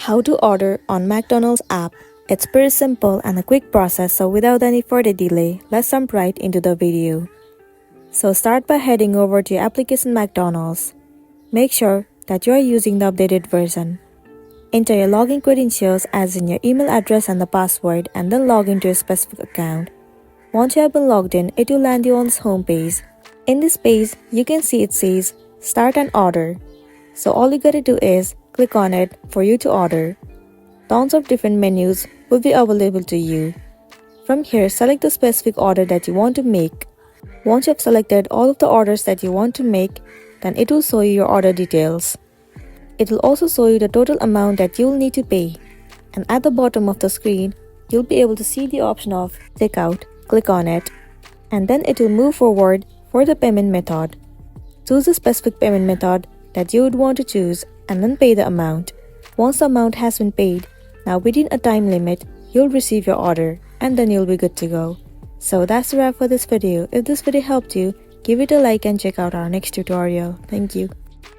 How to order on McDonald's app. It's pretty simple and a quick process, so without any further delay, let's jump right into the video. So start by heading over to your application McDonald's. Make sure that you are using the updated version. Enter your login credentials as in your email address and the password, and then log into your specific account. Once you have been logged in, it will land you on this home page. In this page, you can see it says Start an Order. So all you gotta do is click on it for you to order. Tons of different menus will be available to you. From here, select the specific order that you want to make. Once you have selected all of the orders that you want to make, then it will show you your order details. It will also show you the total amount that you will need to pay. And at the bottom of the screen, you'll be able to see the option of Checkout. Click on it. And then it will move forward for the payment method. Choose the specific payment method that you would want to choose and then pay the amount. Once the amount has been paid, now within a time limit, you'll receive your order and then you'll be good to go. So that's the wrap for this video. If this video helped you, give it a like and check out our next tutorial. Thank you.